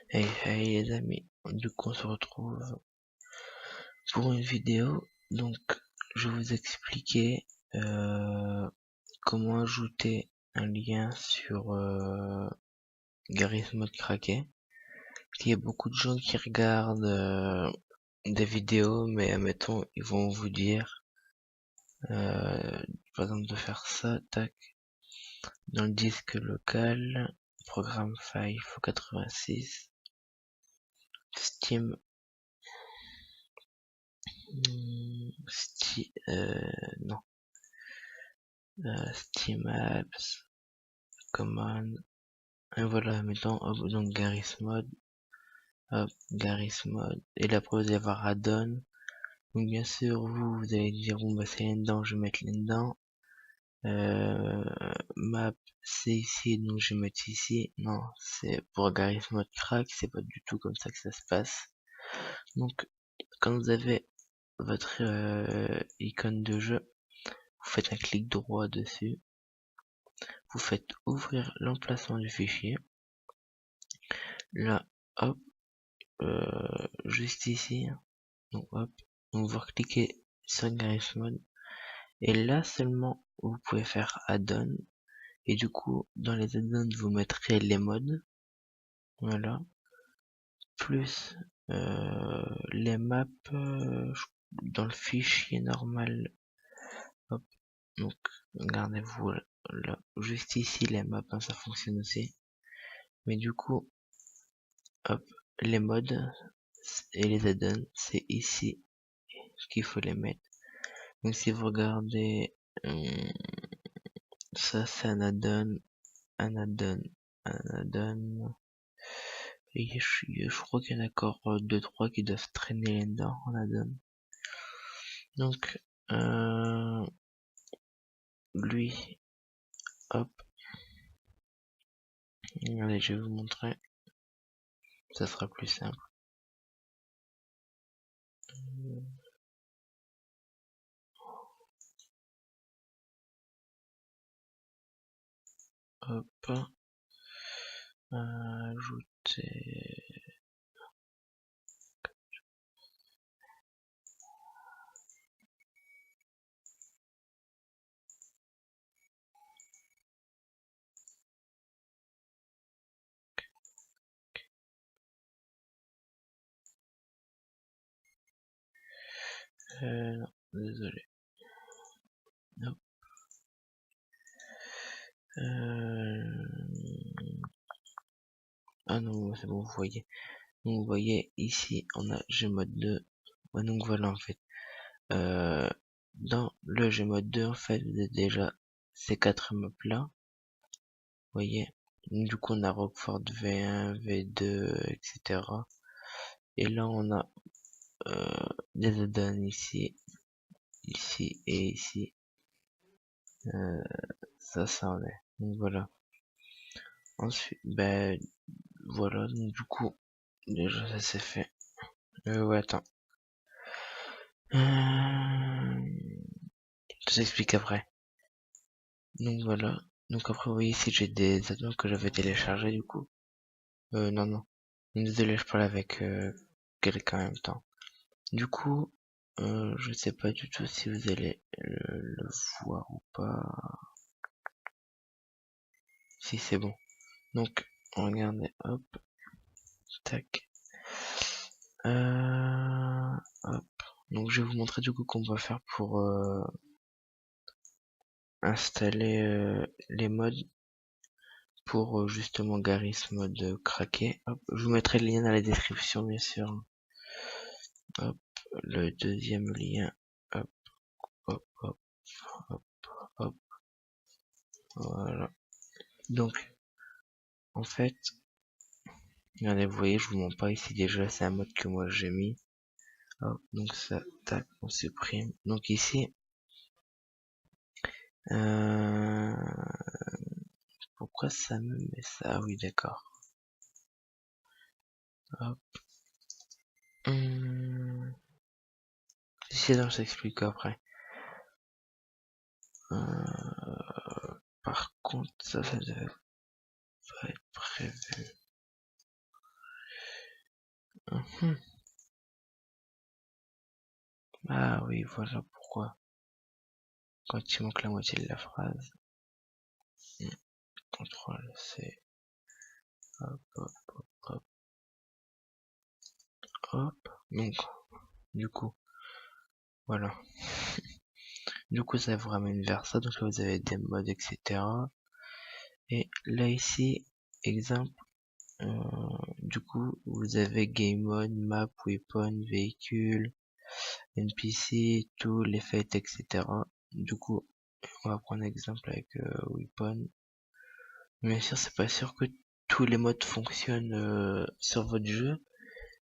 Hey hey les amis, du coup on se retrouve pour une vidéo. Donc je vais vous expliquer comment ajouter un lien sur Garry's Mod Craqué. Il y a beaucoup de gens qui regardent des vidéos, mais admettons ils vont vous dire par exemple de faire ça, tac, dans le disque local, programme file x86, Steam, non, Steam Apps, Command, et voilà, mettons, hop, donc Garry's Mod, hop, Garry's Mod, et là après vous allez avoir add-on, donc bien sûr, vous allez dire, bon bah c'est là-dedans, je vais mettre là-dedans, map, c'est ici, donc je vais mettre ici, non, c'est pour Garry's Mod Crack, c'est pas du tout comme ça que ça se passe, donc, quand vous avez votre icône de jeu, vous faites un clic droit dessus, vous faites ouvrir l'emplacement du fichier, là, hop, juste ici, donc hop, donc vous cliquez sur Garry's Mod, et là seulement vous pouvez faire add-on, et du coup dans les add-ons vous mettrez les mods, voilà, plus les maps dans le fichier normal, hop, donc regardez-vous là, juste ici les maps, hein, ça fonctionne aussi, mais du coup, hop, les mods et les add-ons c'est ici qu'il faut les mettre. Donc si vous regardez, ça c'est un add-on, un add-on, un add-on. Et je crois qu'il y en a encore 2-3 qui doivent traîner là-dedans en add-on. Donc lui, hop, allez je vais vous montrer, ça sera plus simple. Hop, ajouter. Non, désolé. Hop. Ah non, c'est bon, vous voyez. Donc vous voyez ici, on a Gmod 2. Ouais, donc voilà en fait. Dans le Gmod 2, en fait, vous avez déjà ces 4 maps là. Vous voyez. Du coup, on a Rockford V1, V2, etc. Et là, on a des add-ons ici, ici et ici. Ça en est. Donc voilà. Ensuite, ben voilà. Donc du coup, déjà ça c'est fait. Ouais, attends. Je t'explique après. Donc voilà. Donc après, vous voyez ici, j'ai des add-ons que j'avais téléchargés du coup. Non, non. Désolé, je parle avec quelqu'un en même temps. Du coup, je sais pas du tout si vous allez le voir ou pas. Si c'est bon. Donc, regardez, hop, tac. Hop. Donc je vais vous montrer du coup qu'on va faire pour installer les mods pour justement Garry's Mod craqué. Hop. Je vous mettrai le lien dans la description bien sûr. Hop, le deuxième lien. Hop, hop, hop, hop, hop. Voilà. Donc, en fait, regardez, vous voyez, je vous montre pas ici déjà, c'est un mode que moi j'ai mis. Hop, donc ça, tac, on supprime. Donc ici, pourquoi ça me met ça? Ah oui, d'accord. Hop. Si non, je t'explique après. Par contre, ça devait pas être prévu. Mhm. Ah oui, voilà pourquoi. Quand il manque la moitié de la phrase. CTRL C. Hop, hop, hop, hop, hop. Donc, du coup, voilà. Du coup, ça vous ramène vers ça. Donc là, vous avez des modes, etc. Et là, ici, exemple, du coup, vous avez Game Mode, Map, Weapon, Véhicule, NPC, Tool, Effect, etc. Du coup, on va prendre un exemple avec Weapon. Bien sûr, c'est pas sûr que tous les modes fonctionnent sur votre jeu,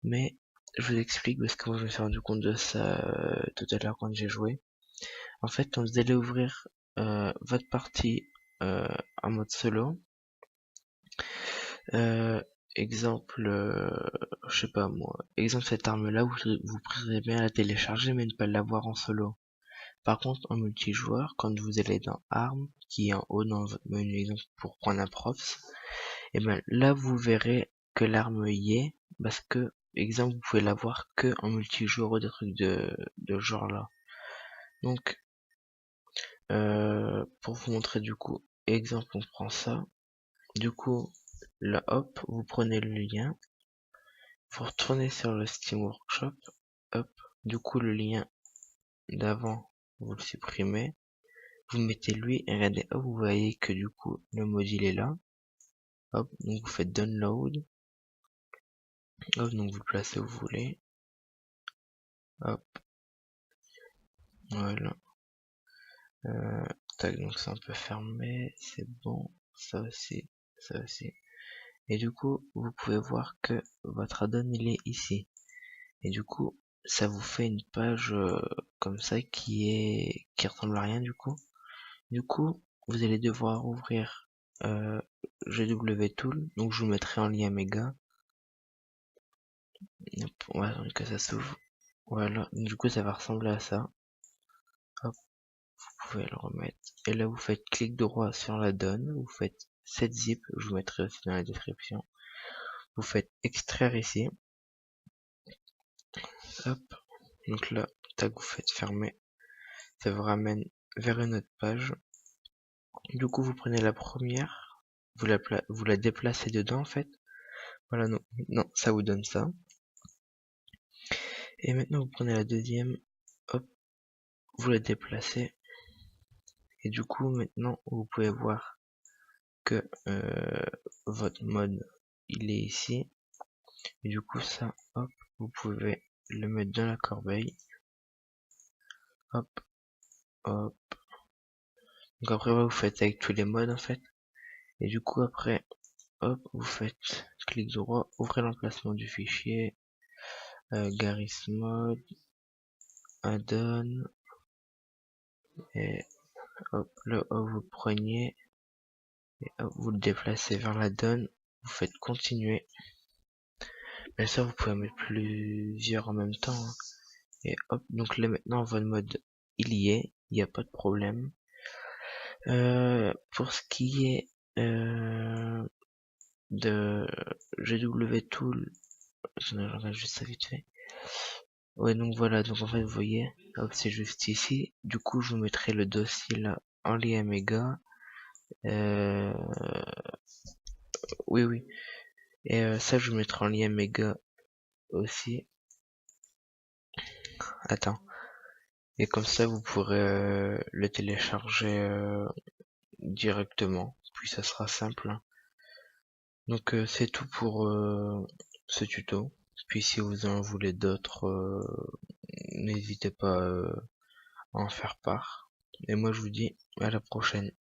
mais je vous explique parce que moi je me suis rendu compte de ça tout à l'heure quand j'ai joué. En fait, quand vous allez ouvrir votre partie en mode solo, euh, exemple, je sais pas moi, exemple cette arme-là, vous pourrez bien la télécharger mais ne pas l'avoir en solo. Par contre, en multijoueur, quand vous allez dans Armes, qui est en haut dans votre menu, exemple pour prendre un props, et ben là vous verrez que l'arme y est, parce que, exemple, vous pouvez l'avoir que en multijoueur ou des trucs de genre là. Donc, pour vous montrer du coup, exemple, on prend ça. Du coup, là, hop, vous prenez le lien, vous retournez sur le Steam Workshop, hop, du coup, le lien d'avant, vous le supprimez, vous mettez lui, et regardez, hop, vous voyez que du coup, le module est là, hop, donc vous faites download, hop, donc vous le placez où vous voulez, hop, voilà, tac, donc c'est un peu fermé, c'est bon, ça aussi, ça aussi. Et du coup, vous pouvez voir que votre add-on il est ici. Et du coup, ça vous fait une page comme ça qui ressemble à rien du coup. Du coup, vous allez devoir ouvrir GW Tool, donc je vous mettrai en lien méga. On va attendre que ça s'ouvre. Voilà, du coup ça va ressembler à ça. Hop, vous pouvez le remettre. Et là vous faites clic droit sur la donne, vous faites set zip, je vous mettrai aussi dans la description. Vous faites extraire ici. Hop, donc là, tac, vous faites fermer. Ça vous ramène vers une autre page. Du coup, vous prenez la première, vous la déplacez dedans en fait. Voilà, non, non, ça vous donne ça. Et maintenant, vous prenez la deuxième, hop, vous la déplacez. Et du coup, maintenant, vous pouvez voir que votre mode, il est ici. Et du coup, ça, hop, vous pouvez le mettre dans la corbeille. Hop, hop. Donc après, vous faites avec tous les modes en fait. Et du coup, après, hop, vous faites clic droit, ouvrez l'emplacement du fichier, Garry's Mod, add-on, et hop, là vous preniez, et hop, vous le déplacez vers l'add-on, vous faites continuer. Bien sûr, vous pouvez mettre plusieurs en même temps, hein. Et hop, donc là maintenant, votre mode, il y est, il n'y a pas de problème. Pour ce qui est de GW Tool, je regarde juste ça vite fait. Ouais, donc voilà, donc en fait, vous voyez, hop, c'est juste ici. Du coup, je vous mettrai le dossier là en lien méga. Euh, oui, oui. Et ça, je vous mettrai en lien méga aussi. Attends. Et comme ça, vous pourrez le télécharger directement. Puis ça sera simple. Donc c'est tout pour ce tuto. Puis si vous en voulez d'autres, n'hésitez pas à en faire part. Et moi, je vous dis à la prochaine.